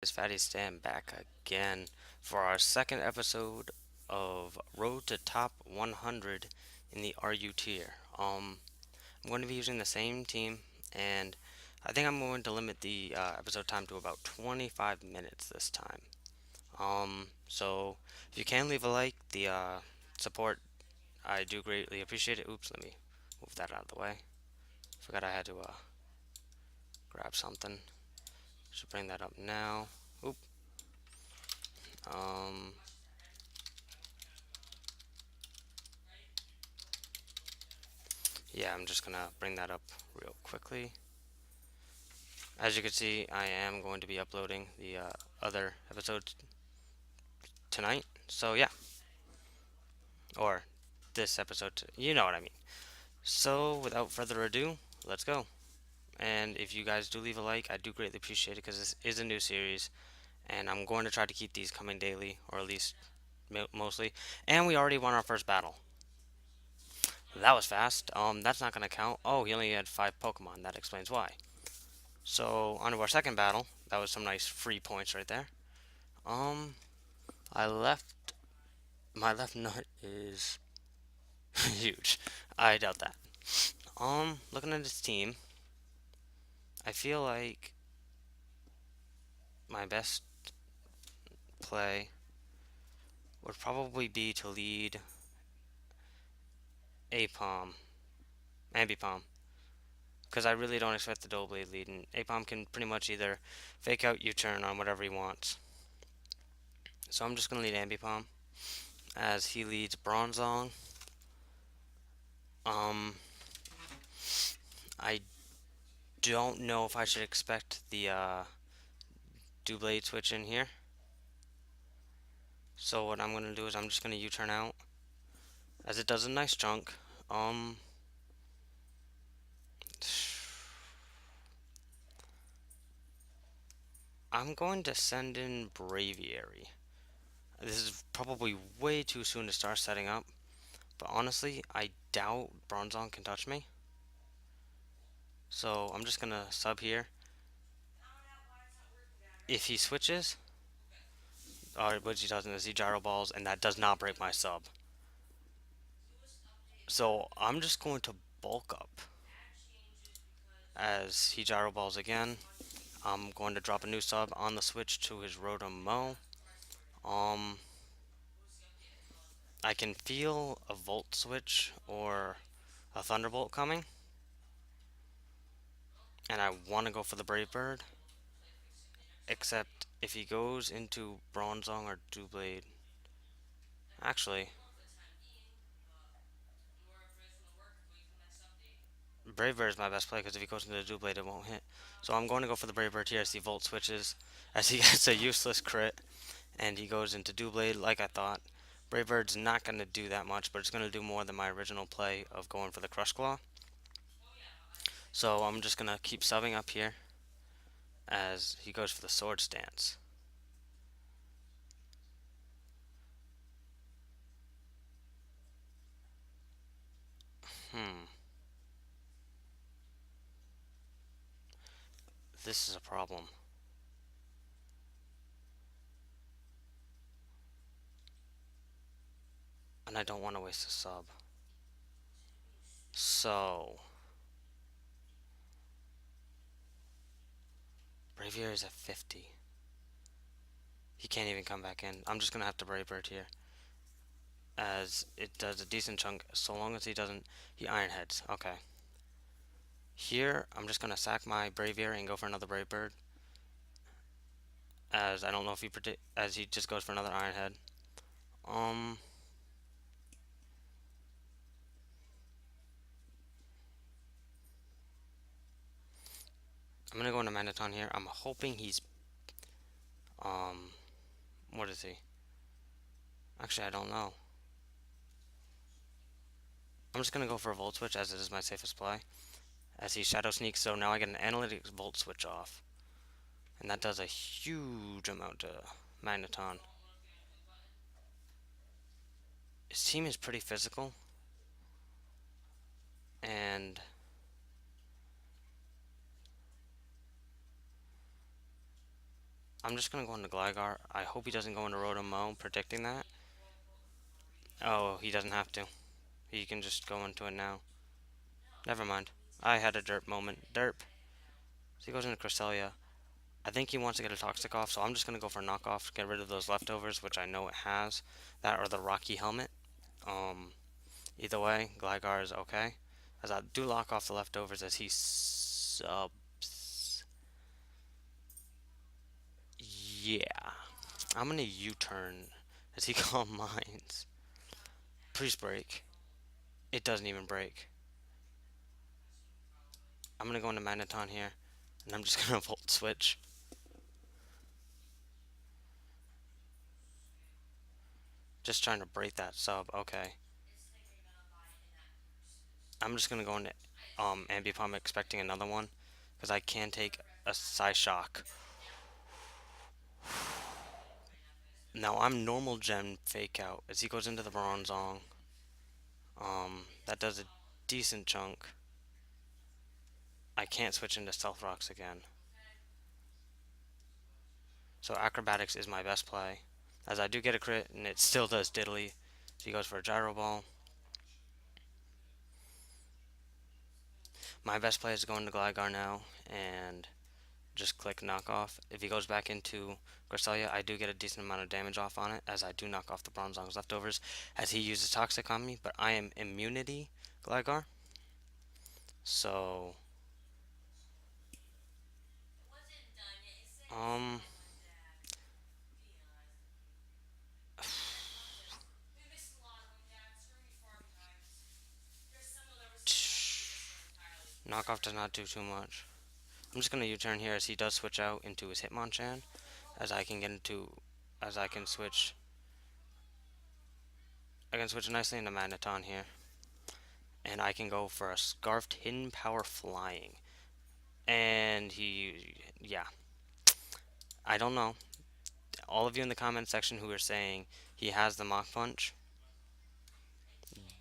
Is FATYSTAN back again for our second episode of Road to Top 100 in the RU tier. I'm going to be using the same team, and I think I'm going to limit the episode time to about 25 minutes this time. So if you can leave a like, the support I do greatly appreciate it. Oops, let me move that out of the way. Forgot I had to grab something. Should bring that up now. Oop. Um, yeah, I'm just gonna bring that up real quickly. As you can see, I am going to be uploading the other episodes tonight. So yeah, or this episode, you know what I mean. So without further ado, let's go. And if you guys do leave a like, I do greatly appreciate it because this is a new series, and I'm going to try to keep these coming daily, or at least mostly. And we already won our first battle. That was fast. That's not gonna count. Oh, he only had 5 Pokemon. That explains why. So on to our second battle. That was some nice free points right there. Um, I left my left nut is huge. I doubt that. Looking at his team, I feel like my best play would probably be to lead Apom, Ambipom, because I really don't expect the Doughblade lead, and Apom can pretty much either fake out U-turn on whatever he wants. So I'm just gonna lead Ambipom as he leads Bronzong. Um, I don't know if I should expect the Doublade switch in here. So what I'm gonna do is I'm just gonna U-turn out, as it does a nice chunk. Um, I'm going to send in Braviary. This is probably way too soon to start setting up, but honestly, I doubt Bronzong can touch me. So I'm just gonna sub here. If he switches, or what he doesn't is he gyro balls, and that does not break my sub. So I'm just going to bulk up as he gyro balls again. I'm going to drop a new sub on the switch to his Rotom Mo. Um, I can feel a Volt switch or a Thunderbolt coming, and I want to go for the Brave Bird. Except if he goes into Bronzong or Doublade, actually, Brave Bird is my best play because if he goes into the Doublade, it won't hit. So I'm going to go for the Brave Bird here as he Volt switches, as he gets a useless crit, and he goes into Doublade like I thought. Brave Bird's not going to do that much, but it's going to do more than my original play of going for the Crush Claw. So I'm just going to keep subbing up here as he goes for the Sword Stance. Hmm. This is a problem. And I don't want to waste a sub. So, Braviary is at 50. He can't even come back in. I'm just going to have to Brave Bird here, as it does a decent chunk, so long as he doesn't... He Iron Heads. Okay. Here, I'm just going to sack my Braviary and go for another Brave Bird, as I don't know if he as he just goes for another Iron Head. Um, I'm gonna go into Magneton here. I'm hoping he's um, what is he? Actually, I don't know. I'm just gonna go for a Volt Switch as it is my safest play. As he Shadow Sneaks, so now I get an Analytics Volt Switch off, and that does a huge amount to Magneton. His team is pretty physical, and I'm just gonna go into Gligar. I hope he doesn't go into Rotom-Mow, predicting that. Oh, he doesn't have to. He can just go into it now. Never mind. I had a derp moment. Derp. So he goes into Cresselia. I think he wants to get a Toxic off, so I'm just gonna go for knockoff, get rid of those leftovers, which I know it has. That or the Rocky Helmet. Um, Either way, Gligar is okay. As I do lock off the leftovers as he subs. Yeah. I'm gonna U-turn as he calm minds. Please break. It doesn't even break. I'm gonna go into Magneton here, and I'm just gonna Volt Switch. Just trying to break that sub. Okay. I'm just gonna go into Ambipom expecting another one, because I can take a Psyshock. Now I'm normal gem fake out as he goes into the Bronzong. That does a decent chunk. I can't switch into Stealth Rocks again. So Acrobatics is my best play. As I do get a crit, and it still does diddly. So he goes for a Gyro Ball. My best play is going to Gligar now, and just click knock off. If he goes back into Cresselia, I do get a decent amount of damage off on it, as I do knock off the Bronzong's leftovers, as he uses Toxic on me, but I am Immunity Gligar. So, um, knockoff does not do too much. I'm just gonna U-turn here as he does switch out into his Hitmonchan, as I can get into, as I can switch nicely into Magneton here, and I can go for a Scarfed Hidden Power Flying, and yeah, I don't know. All of you in the comment section who are saying he has the Mach Punch,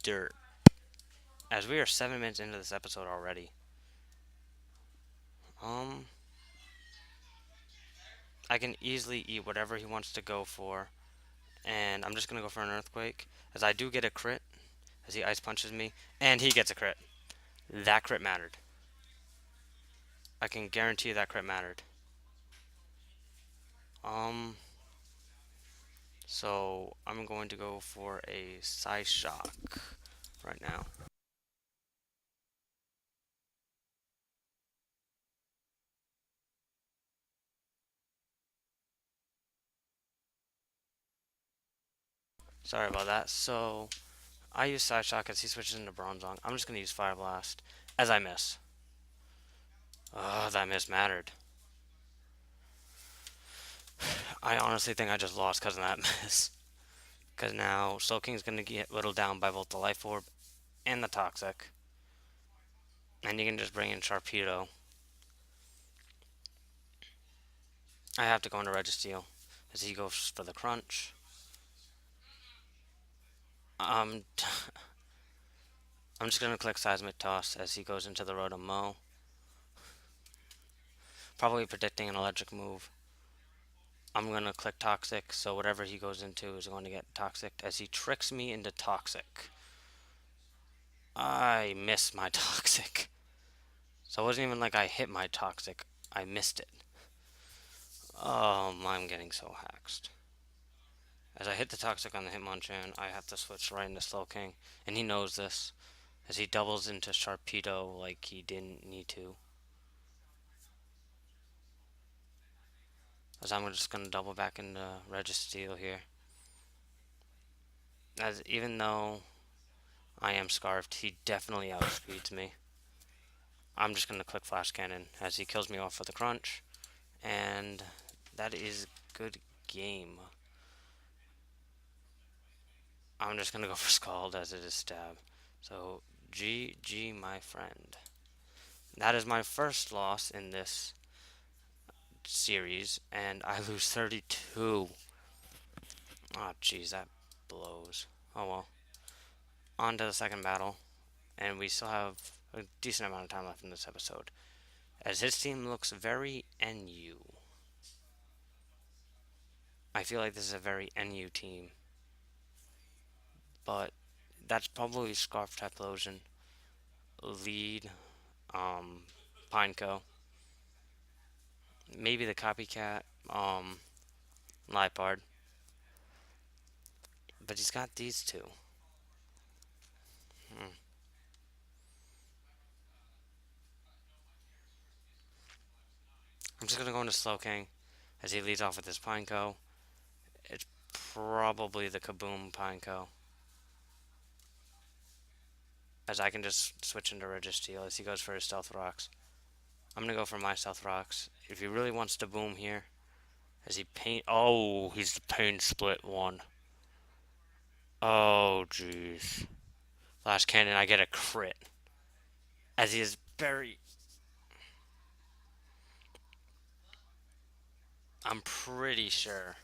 dirt. As we are 7 minutes into this episode already. Um, I can easily eat whatever he wants to go for, and I'm just gonna go for an Earthquake, as I do get a crit, as he Ice Punches me, and he gets a crit. That crit mattered. I can guarantee that crit mattered. Um, so I'm going to go for a Psyshock right now. Sorry about that. So I use Psyshock as he switches into Bronzong. I'm just gonna use Fire Blast as I miss. That miss mattered. I honestly think I just lost because of that miss. Because now Soul King's gonna get whittled down by both the Life Orb and the Toxic. And you can just bring in Sharpedo. I have to go into Registeel as he goes for the Crunch. Um, I'm just gonna click Seismic Toss as he goes into the Rotom-Mow. Probably predicting an electric move. I'm gonna click Toxic, so whatever he goes into is going to get Toxic as he tricks me into Toxic. I missed my Toxic. So it wasn't even like I hit my Toxic, I missed it. Oh, I'm getting so haxed. As I hit the Toxic on the Hitmonchan, I have to switch right into Slow King, and he knows this, as he doubles into Sharpedo like he didn't need to. As I'm just gonna double back into Registeel here. As even though I am Scarfed, he definitely outspeeds me. I'm just gonna click Flash Cannon as he kills me off with a Crunch, and that is good game. I'm just gonna go for Scald as it is Stab. So GG, my friend. That is my first loss in this series, and I lose 32. Oh, jeez, that blows. Oh well. On to the second battle, and we still have a decent amount of time left in this episode, as his team looks very NU. I feel like this is a very NU team, but that's probably Scarf Typlosion, Lead, um, Pineco, maybe the Copycat, Lipard, but he's got these two. Hmm. I'm just gonna go into Slowking as he leads off with his Pineco. It's probably the Kaboom Pineco, as I can just switch into Registeel as he goes for his Stealth Rocks. I'm gonna go for my Stealth Rocks. If he really wants to boom here, as he paint. Oh, he's the pain split one. Oh, jeez. Flash Cannon, I get a crit. As he is very. I'm pretty sure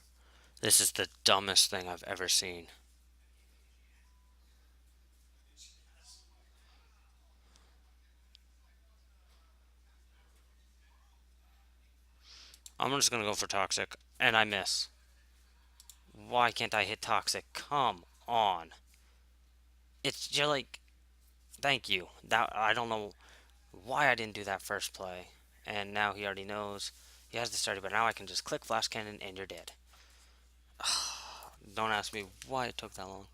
this is the dumbest thing I've ever seen. I'm just gonna go for Toxic, and I miss. Why can't I hit Toxic? Come on. It's you're like, thank you. That I don't know why I didn't do that first play, and now he already knows. He has the starter, but now I can just click Flash Cannon, and you're dead. Don't ask me why it took that long.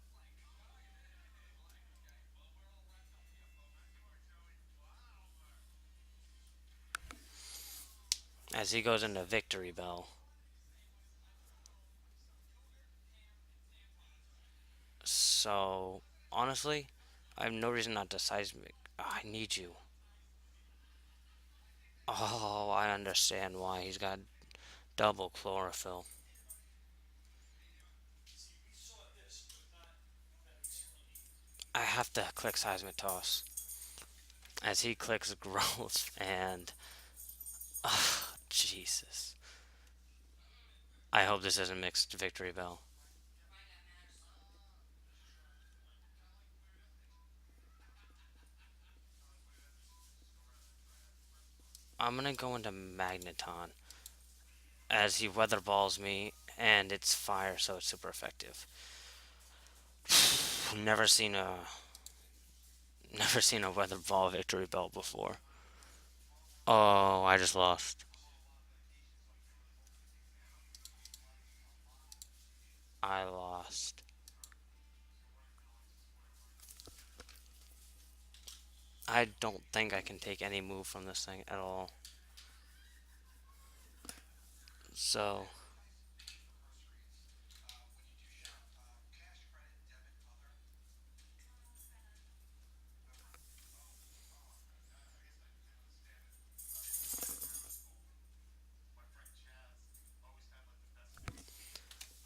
As he goes into Victory Bell. So, honestly, I have no reason not to seismic. I need you. Oh, I understand why. He's got double chlorophyll. I have to click seismic toss. As he clicks growth and. Oh, Jesus. I hope this isn't mixed Victory Bell. I'm gonna go into Magneton as he weather balls me, and it's fire, so it's super effective. Never seen a never seen a weather ball Victory Bell before. Oh, I just lost. I lost. I don't think I can take any move from this thing at all. So,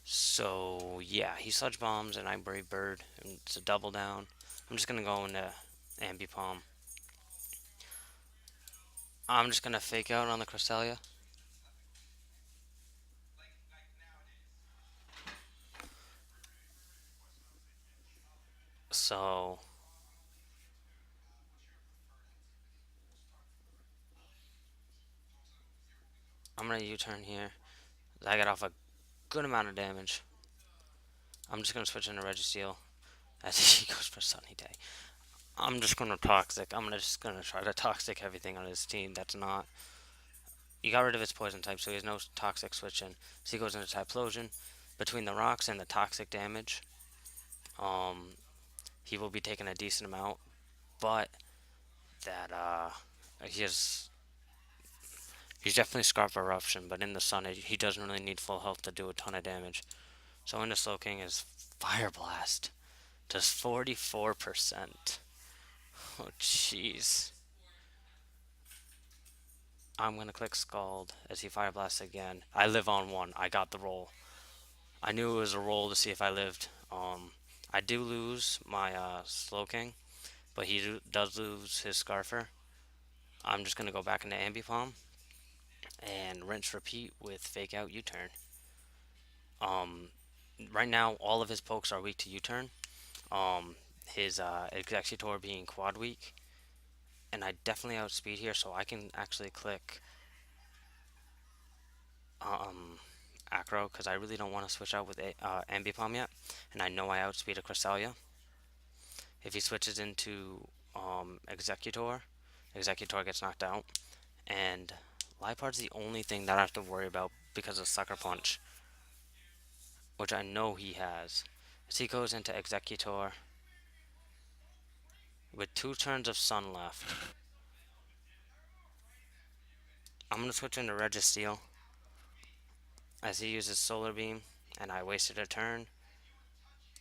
so yeah, he sludge bombs and I brave bird, and it's a double down. I'm just gonna go into Ambipom. I'm just gonna fake out on the Cresselia. So I'm gonna U-turn here. I got off a good amount of damage. I'm just gonna switch into Registeel as he goes for Sunny Day. I'm just gonna toxic. Just gonna try to toxic everything on his team. That's not. He got rid of his poison type, so he has no toxic switching. So he goes into Typhlosion. Between the rocks and the toxic damage, um, he will be taking a decent amount. But that he has he's definitely Scarf Eruption, but in the sun he doesn't really need full health to do a ton of damage. So into Slowking is Fire Blast, does 44%. Oh jeez. I'm gonna click Scald as he Fire Blasts again. I live on one. I got the roll. I knew it was a roll to see if I lived. I do lose my Slowking, but does lose his Scarfer. I'm just gonna go back into Ambipom and rinse repeat with Fake Out U-Turn. Um, right now, all of his pokes are weak to U-Turn. Um, his Executor being quad weak, and I definitely outspeed here, so I can actually click um Acro because I really don't want to switch out with Ambipom yet, and I know I outspeed a Cresselia. If he switches into Executor, Executor gets knocked out, and Lipard's the only thing that I have to worry about because of Sucker Punch, which I know he has. As he goes into Executor with 2 turns of Sun left, I'm gonna switch into Registeel as he uses Solar Beam, and I wasted a turn,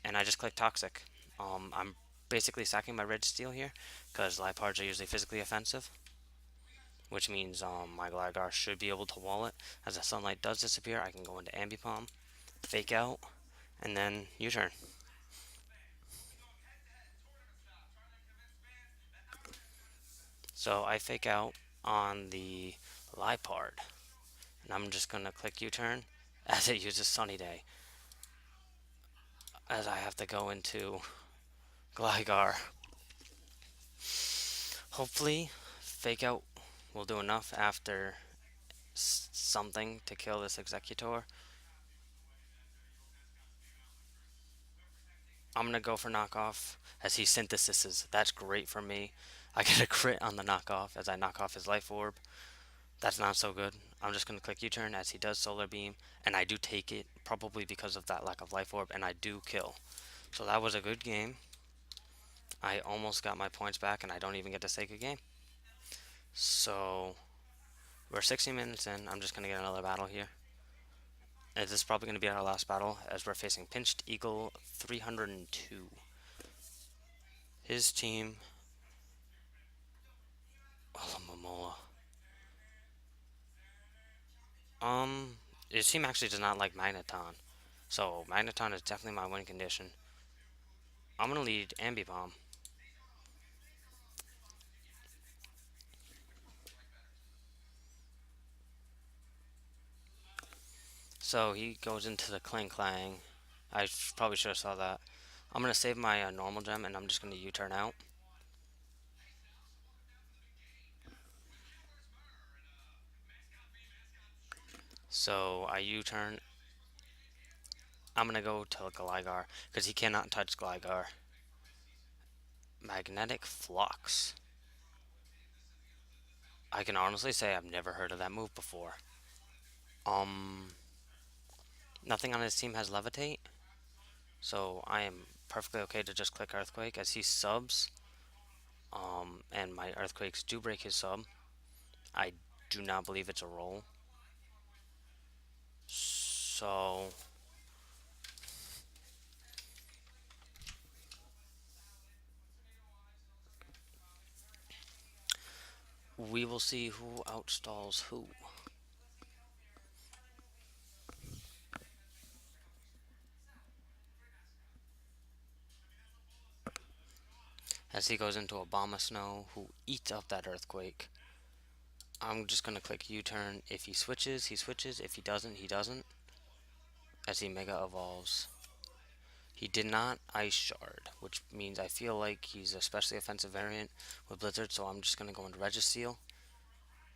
and I just click Toxic. I'm basically sacking my Registeel here because Lipards are usually physically offensive, which means my Gligar should be able to wall it. As the sunlight does disappear, I can go into Ambipom, fake out, and then U-turn. So I fake out on the Lipard, and I'm just gonna click U-turn as it uses Sunny Day, as I have to go into Gligar. Hopefully, fake out will do enough after something to kill this Executor. I'm gonna go for knockoff as he synthesises. That's great for me. I get a crit on the knockoff as I knock off his life orb. That's not so good. I'm just gonna click U-turn as he does Solar Beam, and I do take it probably because of that lack of life orb, and I do kill. So that was a good game. I almost got my points back, and I don't even get to take a game. So we're 60 minutes in. I'm just gonna get another battle here. And this is probably gonna be our last battle as we're facing Pinched Eagle 302. His team, Momola. Um, his team actually does not like Magneton. So Magneton is definitely my win condition. I'm gonna lead Ambipom. So he goes into the Clang Clang. I probably should have saw that. I'm gonna save my normal gem and I'm just gonna U-turn out. So I U-turn. I'm gonna go to Gligar because he cannot touch Gligar. Magnetic Flux. I can honestly say I've never heard of that move before. Um, Nothing on his team has Levitate, so I am perfectly okay to just click Earthquake as he subs. And my Earthquakes do break his sub. I do not believe it's a roll. So we will see who outstalls who. As he goes into Abomasnow, who eats up that Earthquake. I'm just gonna click U-turn. If he switches, he switches. If he doesn't, he doesn't. As he Mega Evolves. He did not Ice Shard, which means I feel like he's a specially offensive variant with Blizzard, so I'm just gonna go into Registeel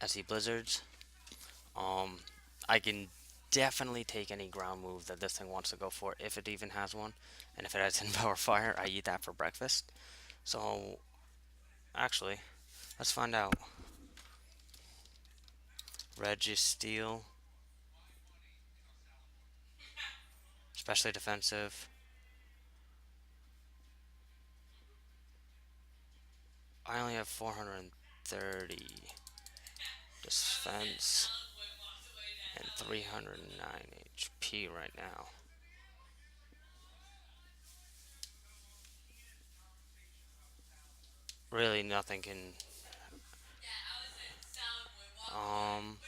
as he Blizzards. Um, I can definitely take any ground move that this thing wants to go for, if it even has one. And if it has 10 Power Fire, I eat that for breakfast. So, actually, let's find out. Registeel, especially defensive. I only have 430 defense and 309 HP right now. Really, nothing can. Um.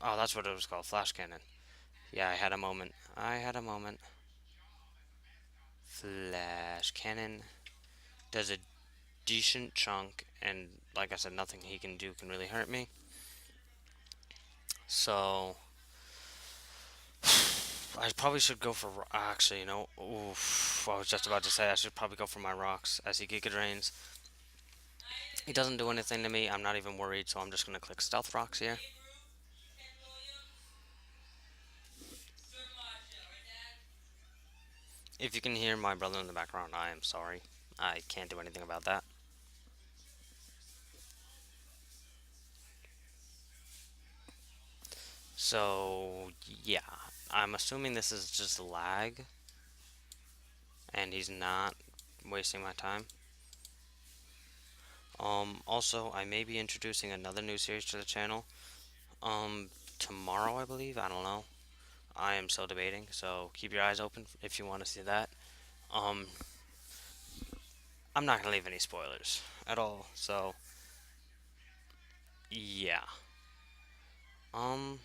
Oh, that's what it was called. Flash Cannon. Yeah, I had a moment. I had a moment. Flash Cannon does a decent chunk, and like I said, nothing he can do can really hurt me. So I probably should go for. Actually, oof, I was just about to say I should probably go for my rocks as he Giga Drains. He doesn't do anything to me. I'm not even worried, so I'm just going to click Stealth Rocks here. If you can hear my brother in the background, I am sorry. I can't do anything about that. So, yeah. I'm assuming this is just lag, and he's not wasting my time. Also, I may be introducing another new series to the channel. Um, Tomorrow, I believe. I don't know. I am still debating, so keep your eyes open if you want to see that. Um, I'm not gonna leave any spoilers at all. So, yeah. Um,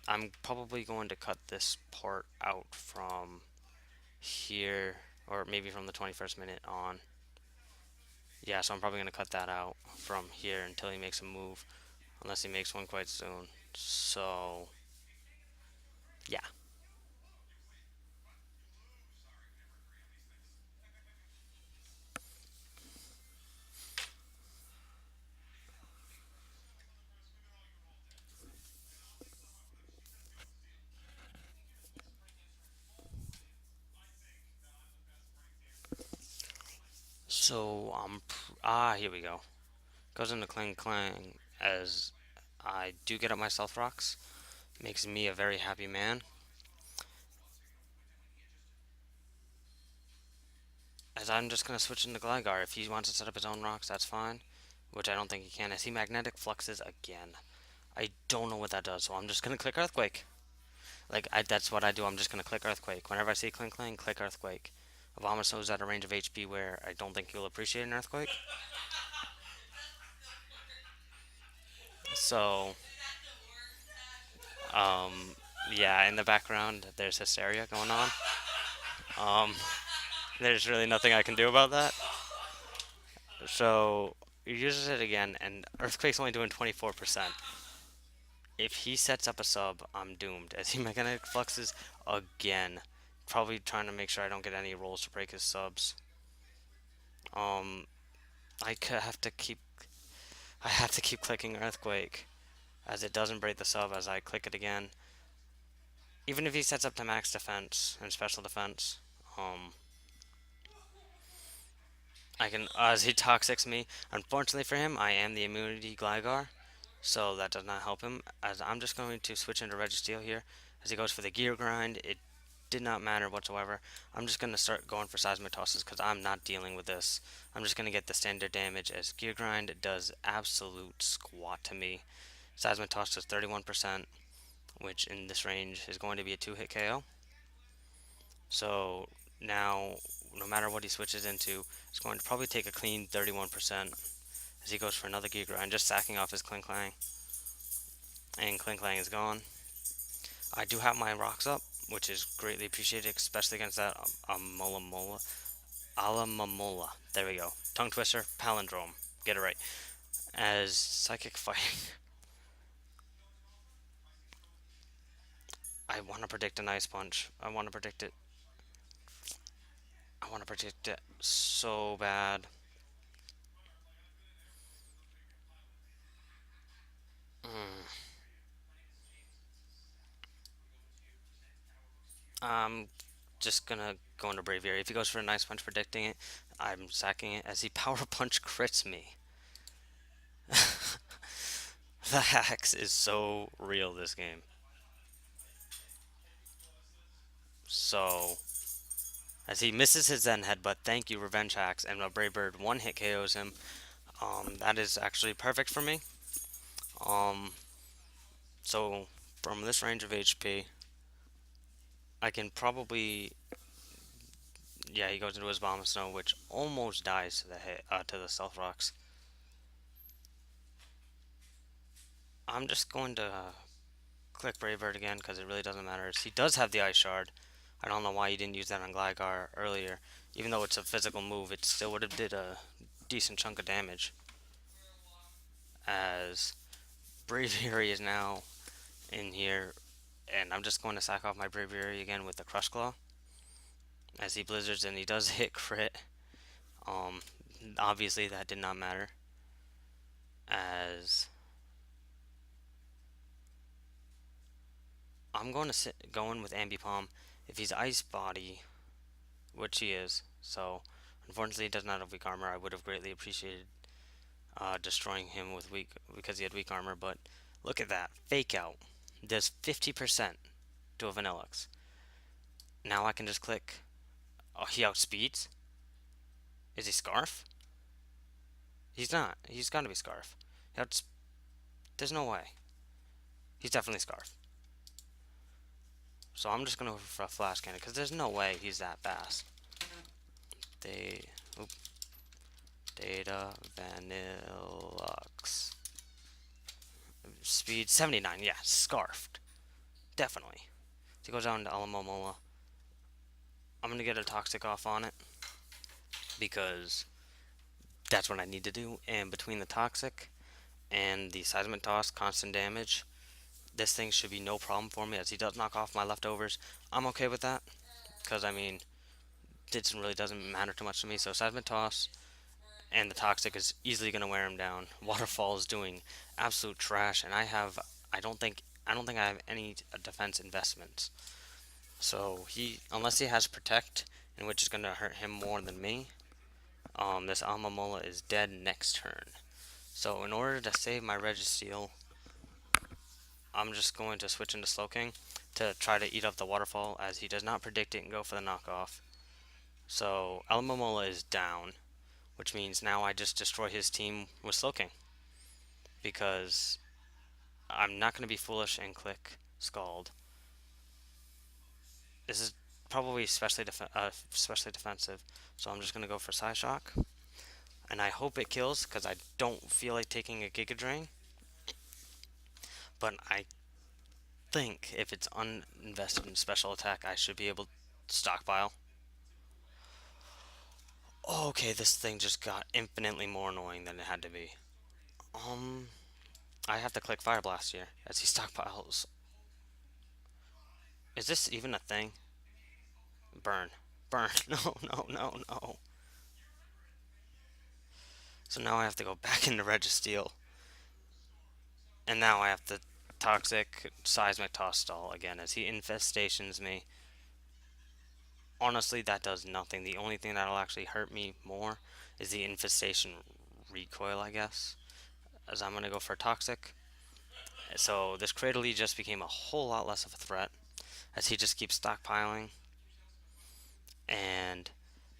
I'm probably going to cut this part out from here, or maybe from the 21st minute on. Yeah, so I'm probably going to cut that out from here until he makes a move, unless he makes one quite soon. So, yeah. So, here we go. Goes into Clang Clang as I do get up my Stealth Rocks. Makes me a very happy man. As I'm just going to switch into Gligar. If he wants to set up his own rocks, that's fine. Which I don't think he can. As he Magnetic Fluxes again. I don't know what that does, so I'm just gonna click Earthquake. That's what I do. I'm just gonna click Earthquake. Whenever I see Clink Clang, click Earthquake. Abomasnow is at a range of HP where I don't think you'll appreciate an Earthquake. So, um, yeah, in the background, there's hysteria going on. Um, there's really nothing I can do about that. So, he uses it again, and Earthquake's only doing 24%. If he sets up a sub, I'm doomed. As he Magnetic Fluxes again. Probably trying to make sure I don't get any rolls to break his subs. Um, I have to keep clicking Earthquake as it doesn't break the sub as I click it again. Even if he sets up to max defense and special defense, um, I can as he toxics me. Unfortunately for him, I am the immunity Gligar, so that does not help him. As I'm just going to switch into Registeel here as he goes for the gear grind. It did not matter whatsoever. I'm just going to start going for seismic tosses because I'm not dealing with this. I'm just going to get the standard damage as gear grind does absolute squat to me. Seismic toss does 31%, which in this range is going to be a 2-hit KO. So now, no matter what he switches into, it's going to probably take a clean 31% as he goes for another gear grind, just sacking off his Clink Clang. And Clink Clang is gone. I do have my rocks up, which is greatly appreciated, especially against that Mola Mola. Alamamola. There we go. Tongue twister, palindrome. Get it right. As psychic fighting, I want to predict an ice punch. I want to predict it. I want to predict it so bad. Mm. I'm just gonna go into Braviary. If he goes for an ice punch, predicting it, I'm sacking it as he power punch crits me. The hacks is so real this game. So as he misses his Zen headbutt, thank you, Revenge Hacks, and a Brave Bird one hit KOs him. That is actually perfect for me. Um, so from this range of HP, I can probably yeah he goes into his Bomb Snow, which almost dies to the hit to the Stealth Rocks. I'm just going to click Brave Bird again because it really doesn't matter. He does have the Ice Shard. I don't know why he didn't use that on Gligar earlier. Even though it's a physical move, it still would have did a decent chunk of damage. As Braviary is now in here, and I'm just going to sack off my Braviary again with the Crush Claw. As he blizzards and he does hit crit. Um, Obviously, that did not matter, as I'm going to go in with Ambipom. If he's Ice Body, which he is, so unfortunately he does not have weak armor. I would have greatly appreciated destroying him with weak because he had weak armor. But look at that fake out. Does 50% to a Vanillux. Now I can just click. Oh, he outspeeds. Is he Scarf? He's not. He's got to be Scarf. There's no way. He's definitely Scarf. So I'm just gonna go for a Flash Cannon because there's no way he's that fast. They. Oop, Data Vanillux. Speed 79. Yeah, Scarfed. Definitely. So he goes down to Alamomola. I'm gonna get a Toxic off on it because that's what I need to do. And between the Toxic and the Seismic Toss, constant damage, this thing should be no problem for me as he does knock off my leftovers. I'm okay with that because I mean, it really doesn't matter too much to me. So Seismic Toss and the Toxic is easily gonna wear him down. Waterfall is doing absolute trash, and I don't think I have any defense investments. So unless he has Protect, in which is gonna hurt him more than me, this Amamola is dead next turn. So in order to save my Registeel, I'm just going to switch into Slowking to try to eat up the Waterfall as he does not predict it and go for the knockoff. So Alamomola is down, which means now I just destroy his team with Slowking because I'm not going to be foolish and click Scald. This is probably especially defensive, so I'm just going to go for Psyshock, and I hope it kills because I don't feel like taking a Giga Drain, but I think if it's uninvested in special attack, I should be able to stockpile. Okay, this thing just got infinitely more annoying than it had to be. Um, I have to click Fire Blast here as he stockpiles. Is this even a thing? Burn. Burn. No, no, no, no. So now I have to go back into Registeel. And now I have to Toxic Seismic Toss stall again as he infestations me. Honestly, that does nothing. The only thing that'll actually hurt me more is the infestation recoil, I guess. As I'm gonna go for Toxic. So this Cradily just became a whole lot less of a threat as he just keeps stockpiling. And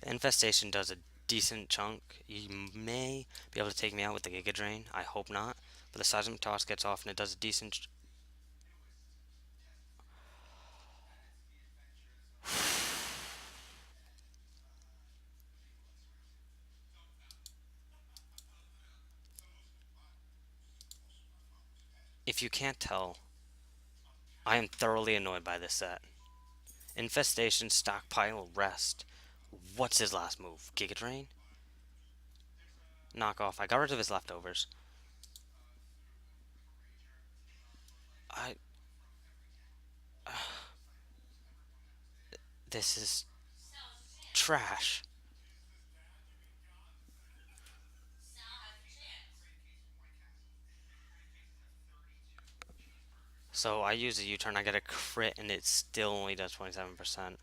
the infestation does a decent chunk. You may be able to take me out with the Giga Drain. I hope not. But the Seismic Toss gets off and it does a decent. If you can't tell, I am thoroughly annoyed by this set. Infestation, stockpile, rest. What's his last move? Giga Drain? Knock off. I got rid of his leftovers. I. This is trash. So I use a U-turn, I get a crit, and it still only does 27%.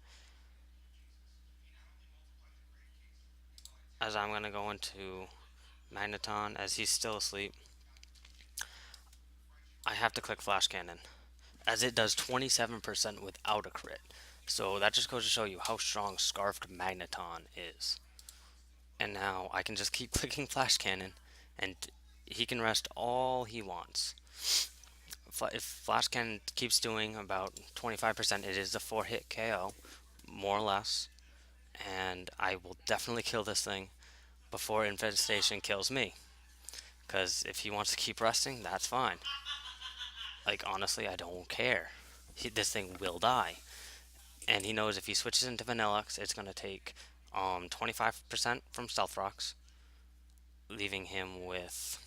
As I'm gonna go into Magneton, as he's still asleep, I have to click Flash Cannon, as it does 27% without a crit. So that just goes to show you how strong Scarfed Magneton is. And now I can just keep clicking Flash Cannon, and he can rest all he wants. If Flash Cannon keeps doing about 25%, it is a 4-hit KO, more or less. And I will definitely kill this thing before Infestation kills me. Because if he wants to keep resting, that's fine. Like, honestly, I don't care. This thing will die. And he knows if he switches into Vanillux, it's going to take 25% from Stealth Rocks, leaving him with,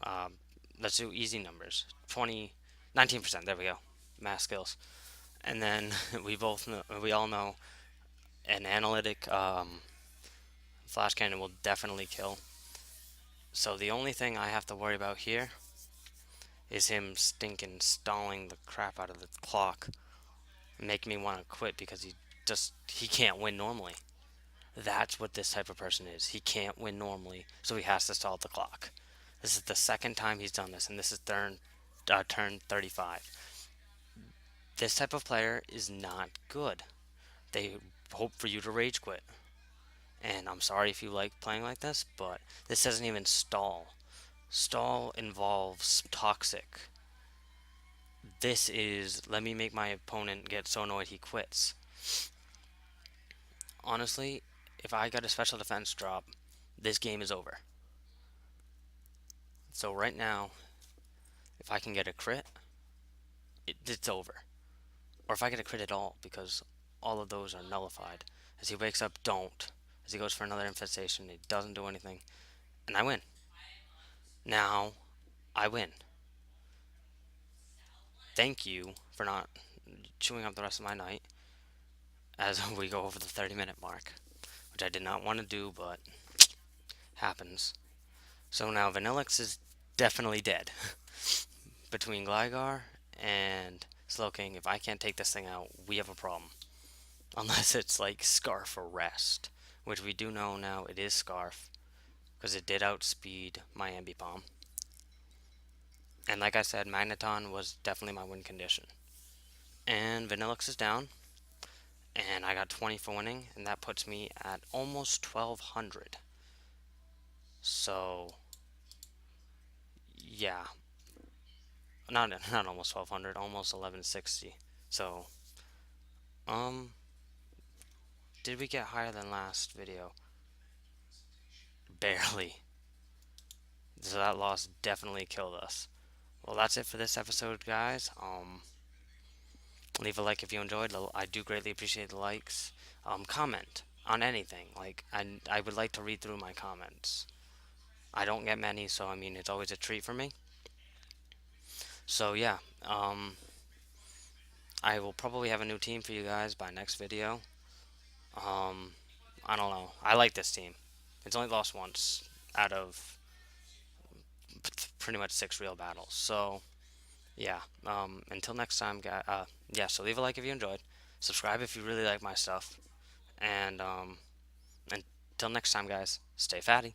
um, let's do easy numbers, 19%, there we go, mass skills. And then we all know an analytic Flash cannon will definitely kill. So the only thing I have to worry about here is him stinking stalling the crap out of the clock, make me want to quit because he can't win normally. That's what this type of person is. He can't win normally, so he has to stall the clock. This is the second time he's done this, and this is turn 35. This type of player is not good. They hope for you to rage quit. And I'm sorry if you like playing like this, but this doesn't even stall. Stall involves toxic. This is let me make my opponent get so annoyed he quits. Honestly, if I got a special defense drop, this game is over. So right now, if I can get a crit, it's over. Or if I get a crit at all, because all of those are nullified. As he wakes up, don't. As he goes for another infestation, it doesn't do anything. And I win. Now, I win. Thank you for not chewing up the rest of my night as we go over the 30-minute mark, which I did not want to do, but happens. So now Vanillix is definitely dead. Between Gligar and Slowking, if I can't take this thing out, we have a problem. Unless it's like Scarf or Rest, which we do know now it is Scarf, because it did outspeed my Ambipom. And like I said, Magneton was definitely my win condition. And Vanillix is down, and I got 20 for winning, and that puts me at almost 1200. So, yeah, not almost 1200, almost 1160. So, um, did we get higher than last video? Barely. So that loss definitely killed us. Well, that's it for this episode, guys. Leave a like if you enjoyed. I do greatly appreciate the likes. Comment on anything. Like, I would like to read through my comments. I don't get many, so I mean, it's always a treat for me. So yeah, I will probably have a new team for you guys by next video. Um, I don't know. I like this team. It's only lost once out of pretty much 6 real battles. So yeah. Until next time, guys. Yeah. So leave a like if you enjoyed. Subscribe if you really like my stuff. And until next time, guys. Stay fatty.